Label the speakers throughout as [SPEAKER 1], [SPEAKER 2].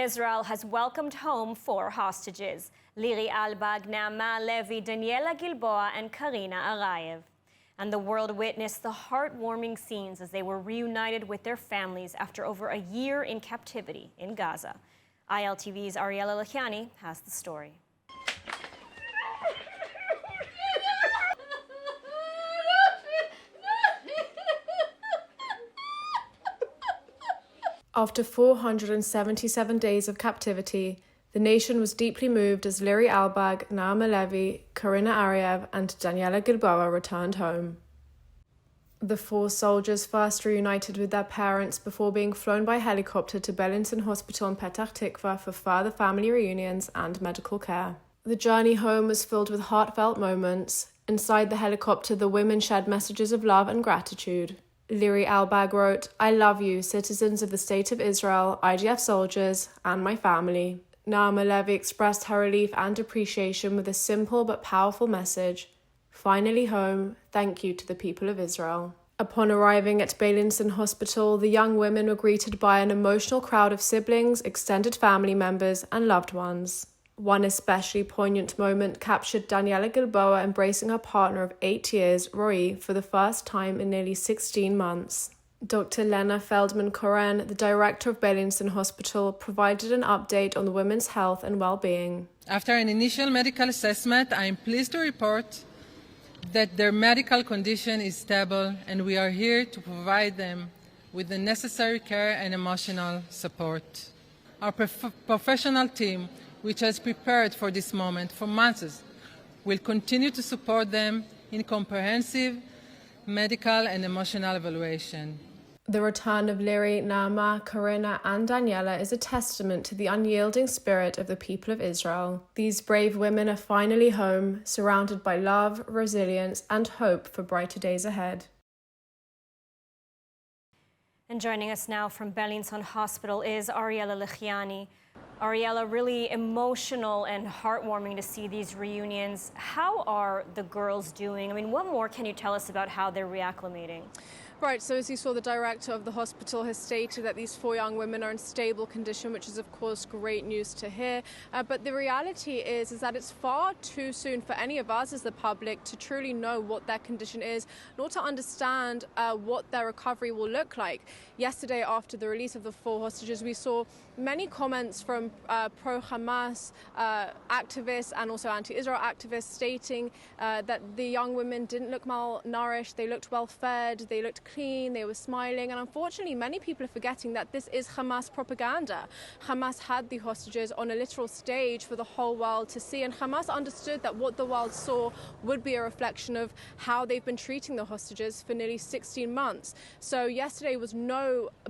[SPEAKER 1] Israel has welcomed home 4 hostages: Liri Albag, Naama Levi, Daniela Gilboa, and Karina Arayev. And the world witnessed the heartwarming scenes as they were reunited with their families after over a year in captivity in Gaza. ILTV's Ariela Liani has the story.
[SPEAKER 2] After 477 days of captivity, the nation was deeply moved as Liri Albag, Naama Levi, Karina Arayev, and Daniela Gilboa returned home. The 4 soldiers first reunited with their parents before being flown by helicopter to Beilinson Hospital in Petah Tikva for further family reunions and medical care. The journey home was filled with heartfelt moments. Inside the helicopter, the women shared messages of love and gratitude. Liri Albag wrote, "I love you, citizens of the State of Israel, IDF soldiers, and my family." Naama Levi expressed her relief and appreciation with a simple but powerful message: "Finally home, thank you to the people of Israel." Upon arriving at Beilinson Hospital, the young women were greeted by an emotional crowd of siblings, extended family members, and loved ones. One especially poignant moment captured Daniela Gilboa embracing her partner of 8 years, Roy, for the first time in nearly 16 months. Dr. Lena Feldman-Koren, the director of Beilinson Hospital, provided an update on the women's health and well-being.
[SPEAKER 3] After an initial medical assessment, I am pleased to report that their medical condition is stable, and we are here to provide them with the necessary care and emotional support. Our professional team, which has prepared for this moment for months, will continue to support them in comprehensive medical and emotional evaluation.
[SPEAKER 2] The return of Liri, Naama, Karina, and Daniela is a testament to the unyielding spirit of the people of Israel. These brave women are finally home, surrounded by love, resilience, and hope for brighter days ahead.
[SPEAKER 1] And joining us now from Beilinson Hospital is Ariela Liani. Ariela, really emotional and heartwarming to see these reunions. How are the girls doing? I mean, what more can you tell us about how they're reacclimating?
[SPEAKER 4] Right, so as you saw, the director of the hospital has stated that these 4 young women are in stable condition, which is of course great news to hear. But the reality is that it's far too soon for any of us as the public to truly know what their condition is, nor to understand what their recovery will look like. Yesterday, after the release of the 4 hostages, we saw many comments from pro-Hamas activists and also anti-Israel activists stating that the young women didn't look malnourished, they looked well-fed, they looked clean, they were smiling, and unfortunately many people are forgetting that this is Hamas propaganda. Hamas had the hostages on a literal stage for the whole world to see, and Hamas understood that what the world saw would be a reflection of how they've been treating the hostages for nearly 16 months. So yesterday was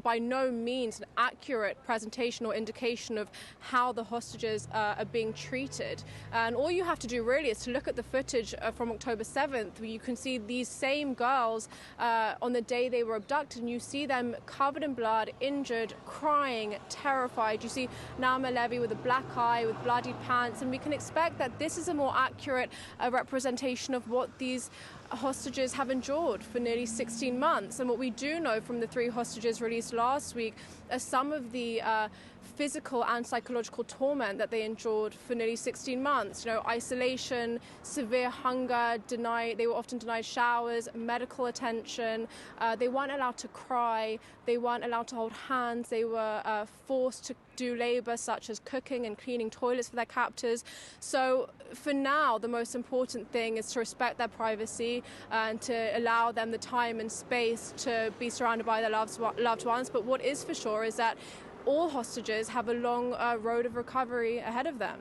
[SPEAKER 4] by no means an accurate presentation or indication of how the hostages are being treated. And all you have to do really is to look at the footage from October 7th, where you can see these same girls on the day they were abducted, and you see them covered in blood, injured, crying, terrified. You see Naama Levi with a black eye, with bloodied pants, and we can expect that this is a more accurate representation of what these hostages have endured for nearly 16 months. And what we do know from the 3 hostages released last week are some of the physical and psychological torment that they endured for nearly 16 months. You know, isolation, severe hunger, they were often denied showers, medical attention. They weren't allowed to cry. They weren't allowed to hold hands. They were forced to do labor such as cooking and cleaning toilets for their captors. So for now, the most important thing is to respect their privacy and to allow them the time and space to be surrounded by their loved ones. But what is for sure is that all hostages have a long road of recovery ahead of them.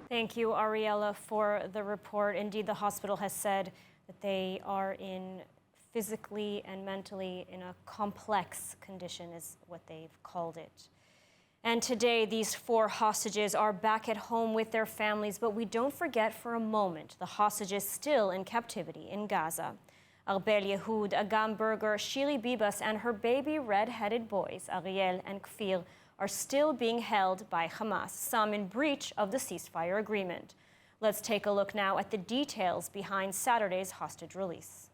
[SPEAKER 1] Thank you, Ariela, for the report. Indeed, the hospital has said that they are physically and mentally in a complex condition, is what they've called it. And today, these 4 hostages are back at home with their families, but we don't forget for a moment the hostages still in captivity in Gaza. Arbel Yehud, Agam Berger, Shiri Bibas, and her baby red-headed boys, Ariel and Kfir, are still being held by Hamas, some in breach of the ceasefire agreement. Let's take a look now at the details behind Saturday's hostage release.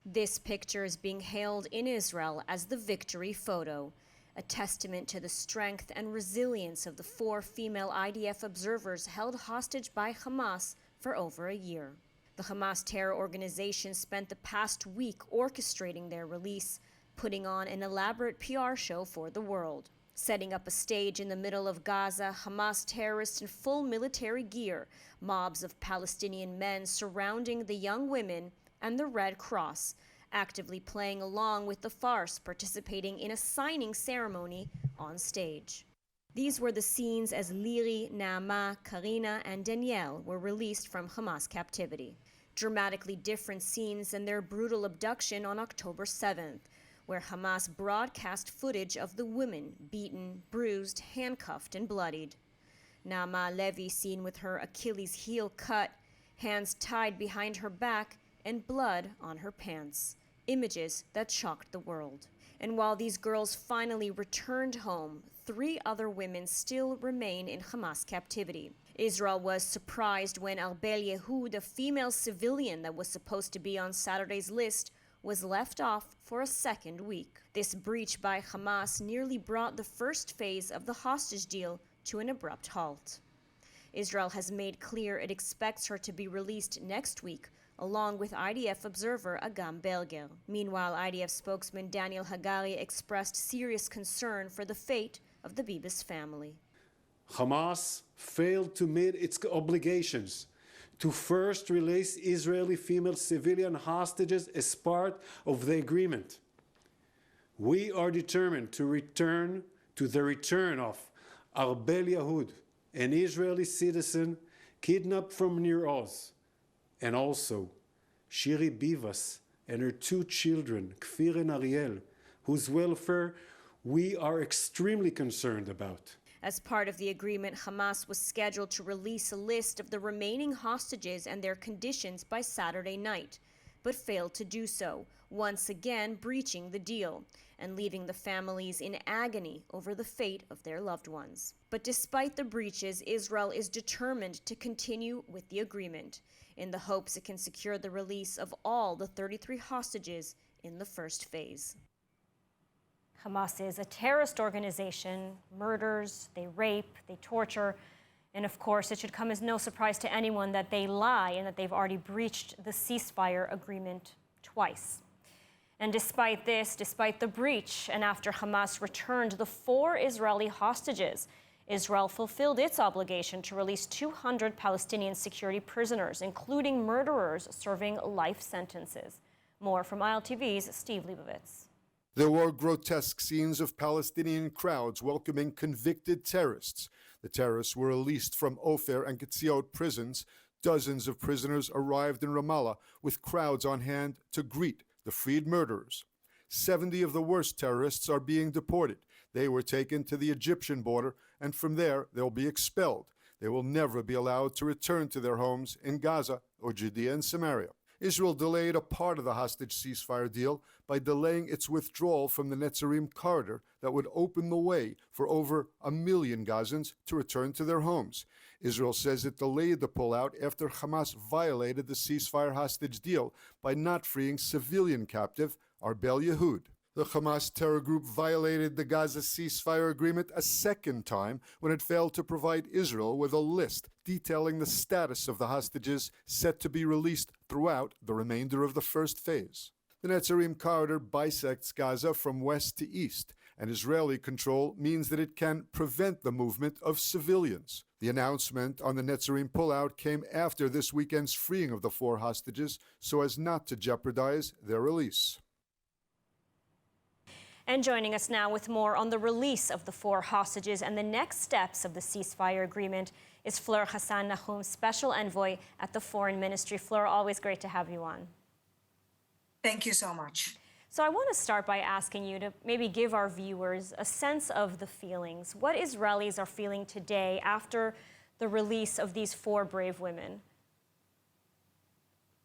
[SPEAKER 1] This picture is being hailed in Israel as the victory photo. a testament to the strength and resilience of the 4 female IDF observers held hostage by Hamas for over a year. The Hamas terror organization spent the past week orchestrating their release, putting on an elaborate PR show for the world. Setting up a stage in the middle of Gaza, Hamas terrorists in full military gear, mobs of Palestinian men surrounding the young women, and the Red Cross, actively playing along with the farce, participating in a signing ceremony on stage. These were the scenes as Liri, Naama, Karina, and Danielle were released from Hamas captivity. Dramatically different scenes than their brutal abduction on October 7th, where Hamas broadcast footage of the women beaten, bruised, handcuffed, and bloodied. Naama Levy seen with her Achilles heel cut, hands tied behind her back, and blood on her pants. Images that shocked the world. And while these girls finally returned home, 3 other women still remain in Hamas captivity. Israel was surprised when Arbel Yehud, a female civilian that was supposed to be on Saturday's list, was left off for a second week. This breach by Hamas nearly brought the first phase of the hostage deal to an abrupt halt. Israel has made clear it expects her to be released next week, along with IDF observer Agam Berger. Meanwhile, IDF spokesman Daniel Hagari expressed serious concern for the fate of the Bibas family.
[SPEAKER 5] Hamas failed to meet its obligations to first release Israeli female civilian hostages as part of the agreement. We are determined to return of Arbel Yehud, an Israeli citizen kidnapped from Nir Oz, and also Shiri Bivas and her 2 children, Kfir and Ariel, whose welfare we are extremely concerned about.
[SPEAKER 1] As part of the agreement, Hamas was scheduled to release a list of the remaining hostages and their conditions by Saturday night, but failed to do so, once again breaching the deal and leaving the families in agony over the fate of their loved ones. But despite the breaches, Israel is determined to continue with the agreement, in the hopes it can secure the release of all the 33 hostages in the first phase. Hamas is a terrorist organization, murders, they rape, they torture, and of course it should come as no surprise to anyone that they lie and that they've already breached the ceasefire agreement twice. And despite this, despite the breach, and after Hamas returned the 4 Israeli hostages, Israel fulfilled its obligation to release 200 Palestinian security prisoners, including murderers serving life sentences. More from ILTV's Steve Leibovitz.
[SPEAKER 6] There were grotesque scenes of Palestinian crowds welcoming convicted terrorists. The terrorists were released from Ofer and Ketziot prisons. Dozens of prisoners arrived in Ramallah with crowds on hand to greet the freed murderers. 70 of the worst terrorists are being deported. They were taken to the Egyptian border, and from there they'll be expelled. They will never be allowed to return to their homes in Gaza or Judea and Samaria. Israel delayed a part of the hostage ceasefire deal by delaying its withdrawal from the Netzarim corridor that would open the way for over 1 million Gazans to return to their homes. Israel says it delayed the pullout after Hamas violated the ceasefire hostage deal by not freeing civilian captive Arbel Yehud. The Hamas terror group violated the Gaza ceasefire agreement a second time when it failed to provide Israel with a list detailing the status of the hostages set to be released throughout the remainder of the first phase. The Netzarim corridor bisects Gaza from west to east, and Israeli control means that it can prevent the movement of civilians. The announcement on the Netzarim pullout came after this weekend's freeing of the 4 hostages so as not to jeopardize their release.
[SPEAKER 1] And joining us now with more on the release of the 4 hostages and the next steps of the ceasefire agreement is Flur Hassan, Nahum's special envoy at the Foreign Ministry. Flur, always great to have you on.
[SPEAKER 7] Thank you so much.
[SPEAKER 1] So I want to start by asking you to maybe give our viewers a sense of the feelings. What Israelis are feeling today after the release of these 4 brave women?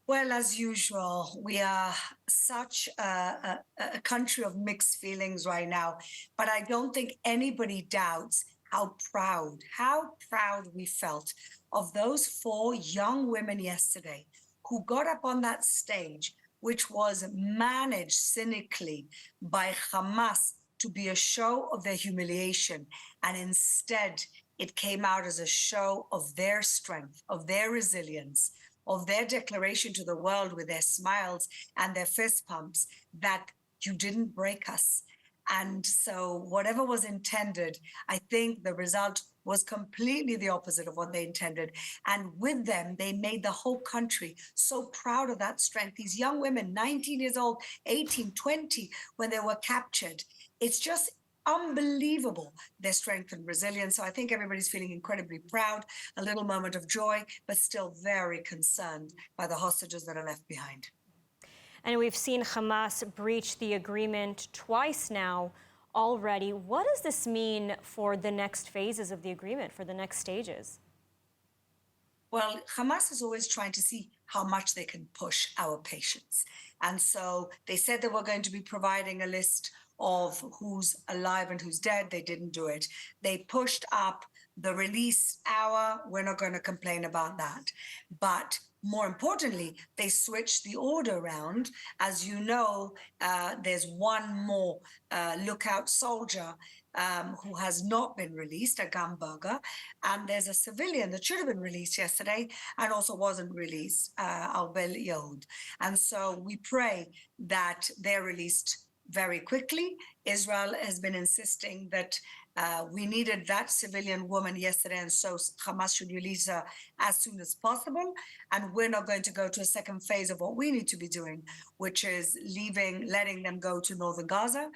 [SPEAKER 7] Well, as usual, we are such a country of mixed feelings right now, but I don't think anybody doubts how proud we felt of those 4 young women yesterday who got up on that stage, which was managed cynically by Hamas to be a show of their humiliation. And instead, it came out as a show of their strength, of their resilience, of their declaration to the world with their smiles and their fist pumps that you didn't break us. And so whatever was intended, I think the result was completely the opposite of what they intended. And with them, they made the whole country so proud of that strength. These young women, 19 years old, 18, 20, when they were captured, it's just unbelievable, their strength and resilience. So I think everybody's feeling incredibly proud, a little moment of joy, but still very concerned by the hostages that are left behind.
[SPEAKER 1] And we've seen Hamas breach the agreement twice now already. What does this mean for the next phases of the agreement, for the next stages?
[SPEAKER 7] Well, Hamas is always trying to see how much they can push our patience. And so they said they were going to be providing a list of who's alive and who's dead. They didn't do it. They pushed up the release hour. We're not going to complain about that. But more importantly, they switched the order around. As you know, there's one more lookout soldier who has not been released, a Gamburger, and there's a civilian that should have been released yesterday and also wasn't released, Albel Yehud. And so we pray that they're released very quickly. Israel has been insisting that we needed that civilian woman yesterday, and so Hamas should release her as soon as possible. And we're not going to go to a second phase of what we need to be doing, which is letting them go to northern Gaza.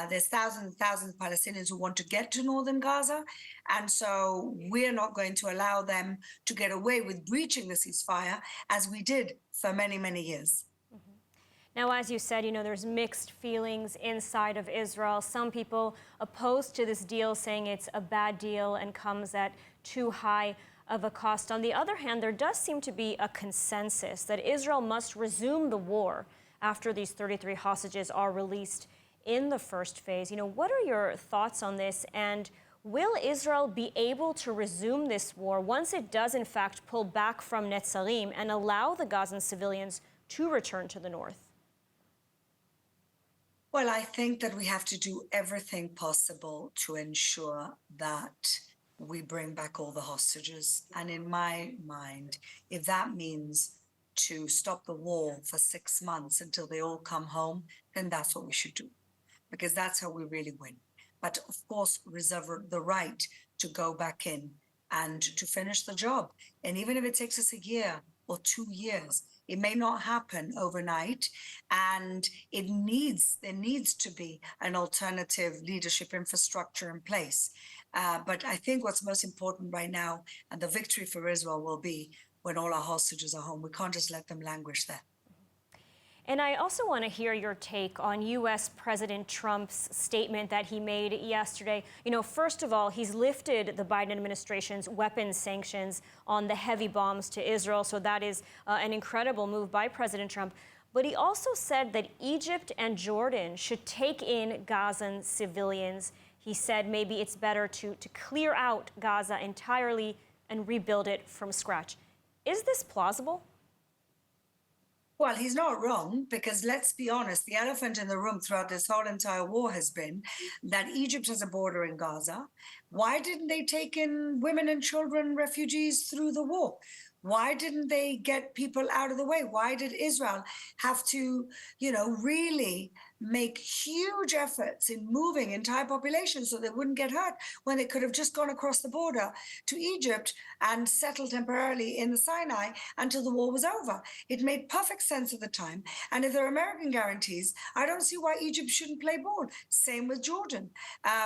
[SPEAKER 7] There's thousands and thousands of Palestinians who want to get to northern Gaza. And so we're not going to allow them to get away with breaching the ceasefire as we did for many, many years.
[SPEAKER 1] Now, as you said, there's mixed feelings inside of Israel. Some people opposed to this deal, saying it's a bad deal and comes at too high of a cost. On the other hand, there does seem to be a consensus that Israel must resume the war after these 33 hostages are released in the first phase. What are your thoughts on this? And will Israel be able to resume this war once it does, in fact, pull back from Netzarim and allow the Gazan civilians to return to the north?
[SPEAKER 7] Well, I think that we have to do everything possible to ensure that we bring back all the hostages. And in my mind, if that means to stop the war for 6 months until they all come home, then that's what we should do, because that's how we really win. But of course, reserve the right to go back in and to finish the job. And even if it takes us a year or 2 years, it may not happen overnight, and there needs to be an alternative leadership infrastructure in place. But I think what's most important right now, and the victory for Israel will be when all our hostages are home. We can't just let them languish there.
[SPEAKER 1] And I also want to hear your take on U.S. President Trump's statement that he made yesterday. First of all, he's lifted the Biden administration's weapons sanctions on the heavy bombs to Israel. So that is an incredible move by President Trump. But he also said that Egypt and Jordan should take in Gazan civilians. He said maybe it's better to clear out Gaza entirely and rebuild it from scratch. Is this plausible?
[SPEAKER 7] Well, he's not wrong, because let's be honest, the elephant in the room throughout this whole entire war has been that Egypt has a border in Gaza. Why didn't they take in women and children, refugees, through the war? Why didn't they get people out of the way? Why did Israel have to, really make huge efforts in moving entire populations so they wouldn't get hurt, when they could have just gone across the border to Egypt and settled temporarily in the Sinai until the war was over? It made perfect sense at the time. And if there are American guarantees, I don't see why Egypt shouldn't play ball. Same with Jordan.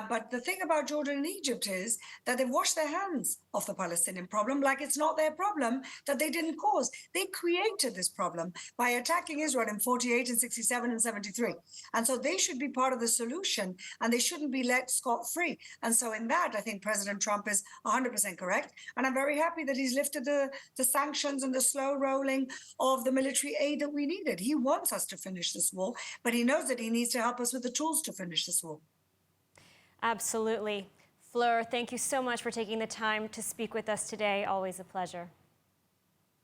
[SPEAKER 7] But the thing about Jordan and Egypt is that they've washed their hands of the Palestinian problem like it's not their problem that they didn't cause. They created this problem by attacking Israel in 48 and 67 and 73. And so they should be part of the solution, and they shouldn't be let scot-free. And so in that, I think President Trump is 100% correct. And I'm very happy that he's lifted the sanctions and the slow rolling of the military aid that we needed. He wants us to finish this war, but he knows that he needs to help us with the tools to finish this war.
[SPEAKER 1] Absolutely. Fleur, thank you so much for taking the time to speak with us today. Always a pleasure.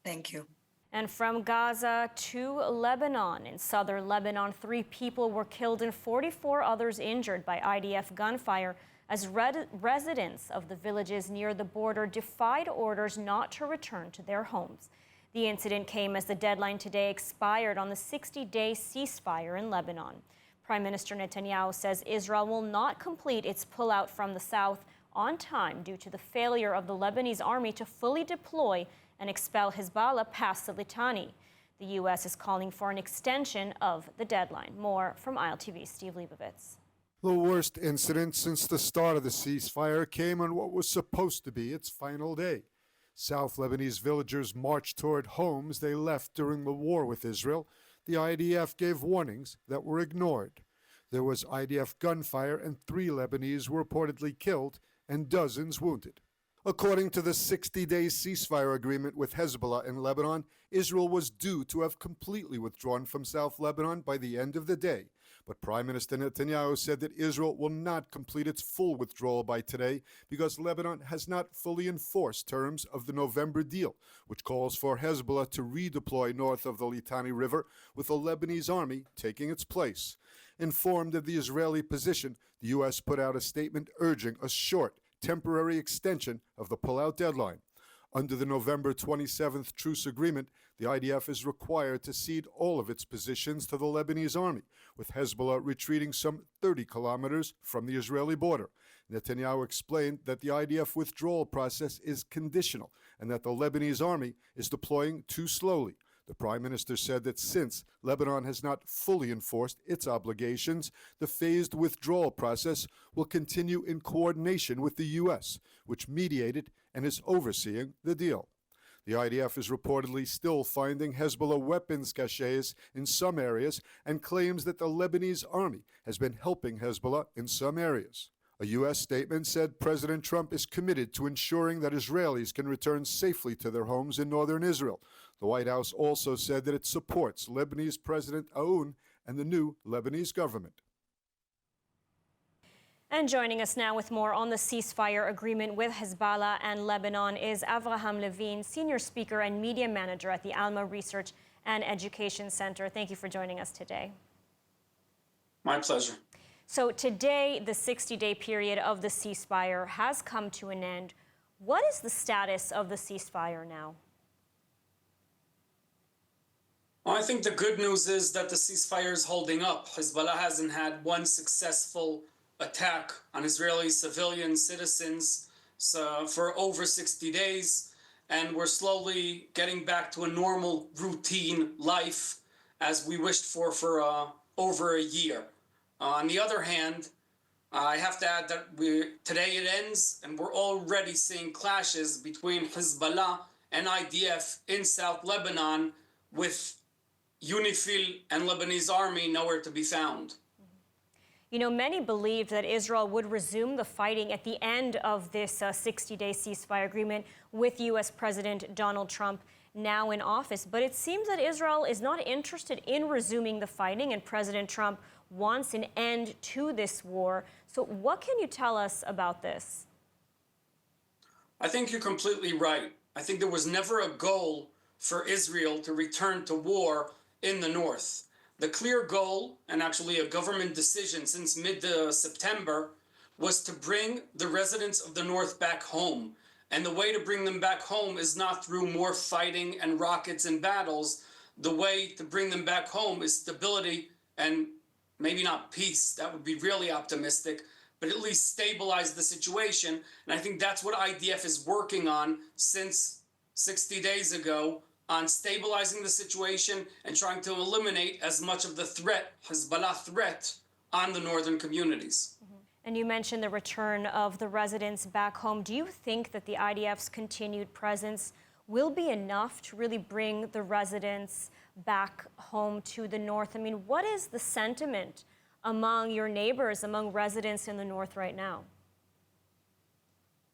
[SPEAKER 7] Thank you.
[SPEAKER 1] And from Gaza to Lebanon. In southern Lebanon, 3 people were killed and 44 others injured by IDF gunfire as residents of the villages near the border defied orders not to return to their homes. The incident came as the deadline today expired on the 60-day ceasefire in Lebanon. Prime Minister Netanyahu says Israel will not complete its pullout from the south on time due to the failure of the Lebanese army to fully deploy and expel Hezbollah past the Litani. The U.S. is calling for an extension of the deadline. More from ILTV's Steve Leibovitz.
[SPEAKER 6] The worst incident since the start of the ceasefire came on what was supposed to be its final day. South Lebanese villagers marched toward homes they left during the war with Israel. The IDF gave warnings that were ignored. There was IDF gunfire and 3 Lebanese were reportedly killed and dozens wounded. According to the 60-day ceasefire agreement with Hezbollah in Lebanon, Israel was due to have completely withdrawn from South Lebanon by the end of the day. But Prime Minister Netanyahu said that Israel will not complete its full withdrawal by today because Lebanon has not fully enforced terms of the November deal, which calls for Hezbollah to redeploy north of the Litani River with the Lebanese army taking its place. Informed of the Israeli position, the U.S. put out a statement urging a short, temporary extension of the pullout deadline. Under the November 27th truce agreement, the IDF is required to cede all of its positions to the Lebanese army, with Hezbollah retreating some 30 kilometers from the Israeli border. Netanyahu explained that the IDF withdrawal process is conditional and that the Lebanese army is deploying too slowly. The Prime Minister said that since Lebanon has not fully enforced its obligations, the phased withdrawal process will continue in coordination with the U.S., which mediated and is overseeing the deal. The IDF is reportedly still finding Hezbollah weapons caches in some areas and claims that the Lebanese army has been helping Hezbollah in some areas. A U.S. statement said President Trump is committed to ensuring that Israelis can return safely to their homes in northern Israel. The White House also said that it supports Lebanese President Aoun and the new Lebanese government.
[SPEAKER 1] And joining us now with more on the ceasefire agreement with Hezbollah and Lebanon is Abraham LaVine, Senior Speaker and Media Manager at the Alma Research and Education Center. Thank you for joining us today.
[SPEAKER 8] My pleasure.
[SPEAKER 1] So today, the 60-day period of the ceasefire has come to an end. What is the status of the ceasefire now?
[SPEAKER 8] Well, I think the good news is that the ceasefire is holding up. Hezbollah hasn't had one successful attack on Israeli civilian citizens for over 60 days, and we're slowly getting back to a normal routine life as we wished for over a year. On the other hand, I have to add that today it ends, and we're already seeing clashes between Hezbollah and IDF in South Lebanon, with UNIFIL and Lebanese army nowhere to be found.
[SPEAKER 1] You know, many believed that Israel would resume the fighting at the end of this 60-day ceasefire agreement with U.S. President Donald Trump now in office. But it seems that Israel is not interested in resuming the fighting, and President Trump wants an end to this war. So what can you tell us about this?
[SPEAKER 8] I think you're completely right. I think there was never a goal for Israel to return to war in the north. The clear goal, and actually a government decision since mid-September, was to bring the residents of the north back home. And the way to bring them back home is not through more fighting and rockets and battles. The way to bring them back home is stability and maybe not peace. That would be really optimistic, but at least stabilize the situation. And I think that's what IDF is working on since 60 days ago, on stabilizing the situation and trying to eliminate as much of the threat, Hezbollah threat, on the northern communities.
[SPEAKER 1] And you mentioned the return of the residents back home. Do you think that the IDF's continued presence will be enough to really bring the residents back home to the north? I mean, what is the sentiment among your neighbors, among residents in the north right now?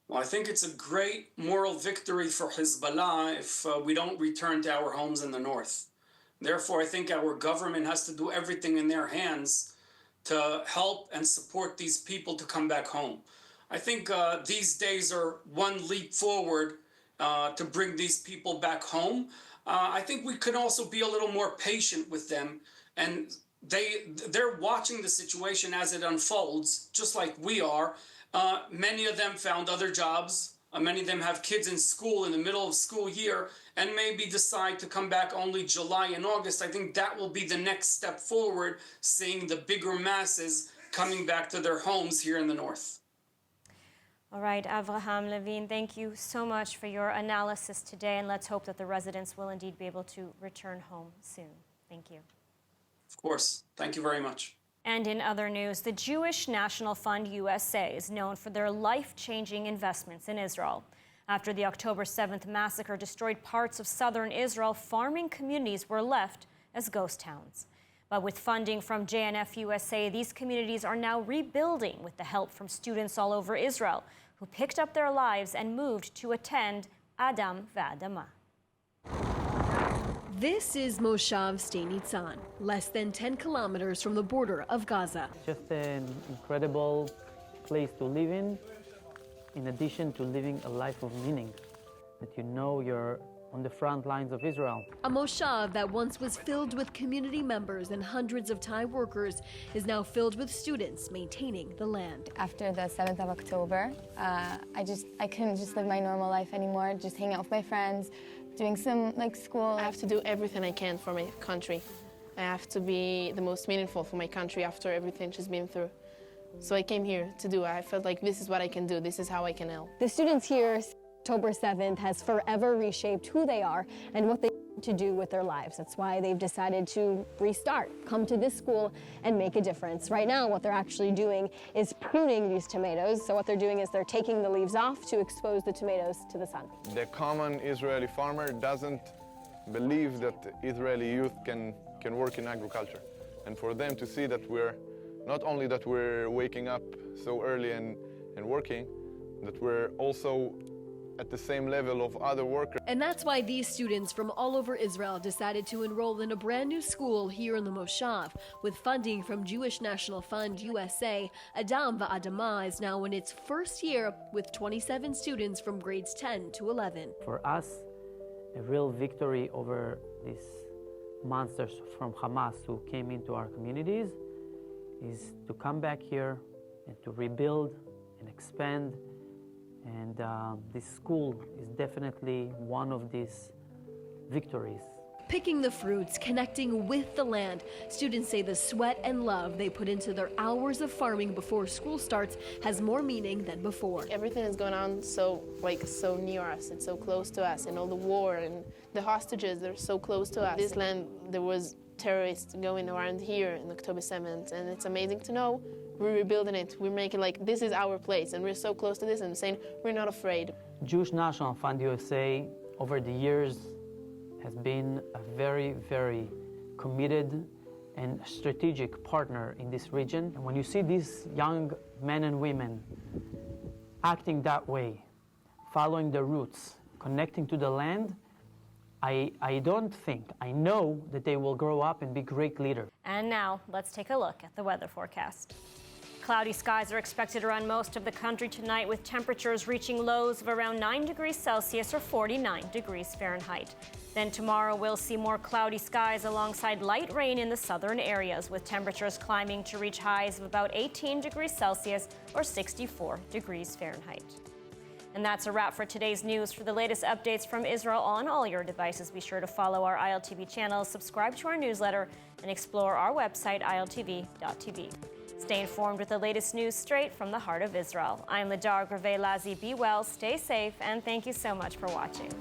[SPEAKER 8] Well, I think it's a great moral victory for Hezbollah if we don't return to our homes in the north. Therefore, I think our government has to do everything in their hands to help and support these people to come back home. I think these days are one leap forward to bring these people back home. I think we could also be a little more patient with them, and they're watching the situation as it unfolds, just like we are. Many of them found other jobs. Many of them have kids in school in the middle of school year and maybe decide to come back only July and August. I think that will be the next step forward, seeing the bigger masses coming back to their homes here in the north.
[SPEAKER 1] All right, Abraham LaVine, thank you so much for your analysis today, and let's hope that the residents will indeed be able to return home soon. Thank you.
[SPEAKER 8] Of course. Thank you very much.
[SPEAKER 1] And in other news, the Jewish National Fund USA is known for their life-changing investments in Israel. After the October 7th massacre destroyed parts of southern Israel, farming communities were left as ghost towns. But with funding from JNF USA, these communities are now rebuilding with the help from students all over Israel who picked up their lives and moved to attend Adam V'Adama.
[SPEAKER 9] This is Moshav Sde Nitzan, less than 10 kilometers from the border of Gaza.
[SPEAKER 10] Just an incredible place to live in addition to living a life of meaning, that you know you're on the front lines of Israel.
[SPEAKER 9] A moshav that once was filled with community members and hundreds of Thai workers is now filled with students maintaining the land.
[SPEAKER 11] After the 7th of October, I couldn't just live my normal life anymore, just hang out with my friends, doing some school.
[SPEAKER 12] I have to do everything I can for my country. I have to be the most meaningful for my country after everything she's been through. So I came here to do it. I felt like this is what I can do, this is how I can help.
[SPEAKER 13] The students here, October 7th has forever reshaped who they are and what they want to do with their lives. That's why they've decided to restart, come to this school and make a difference. Right now, what they're actually doing is pruning these tomatoes. So what they're doing is they're taking the leaves off to expose the tomatoes to the sun.
[SPEAKER 14] The common Israeli farmer doesn't believe that Israeli youth can work in agriculture. And for them to see that not only that we're waking up so early and working, that we're also at the same level of other workers.
[SPEAKER 9] And that's why these students from all over Israel decided to enroll in a brand new school here in the Moshav. With funding from Jewish National Fund USA, Adam V'Adama is now in its first year with 27 students from grades 10 to 11.
[SPEAKER 10] For us, a real victory over these monsters from Hamas who came into our communities is to come back here and to rebuild and expand. And this school is definitely one of these victories.
[SPEAKER 9] Picking the fruits, connecting with the land, students say the sweat and love they put into their hours of farming before school starts has more meaning than before.
[SPEAKER 12] Everything is going on so near us, it's so close to us, and all the war and the hostages, they're so close to us. This land, there was terrorists going around here on October 7th, and it's amazing to know we're rebuilding it. We're making this is our place, and we're so close to this and saying we're not afraid.
[SPEAKER 10] Jewish National Fund USA over the years has been a very, very committed and strategic partner in this region. And when you see these young men and women acting that way, following the roots, connecting to the land, I know that they will grow up and be great leaders.
[SPEAKER 1] And now, let's take a look at the weather forecast. Cloudy skies are expected around most of the country tonight, with temperatures reaching lows of around 9 degrees Celsius or 49 degrees Fahrenheit. Then tomorrow we'll see more cloudy skies alongside light rain in the southern areas, with temperatures climbing to reach highs of about 18 degrees Celsius or 64 degrees Fahrenheit. And that's a wrap for today's news. For the latest updates from Israel on all your devices, be sure to follow our ILTV channel, subscribe to our newsletter, and explore our website, iltv.tv. Stay informed with the latest news straight from the heart of Israel. I'm Ladar Greve Lazi. Be well, stay safe, and thank you so much for watching.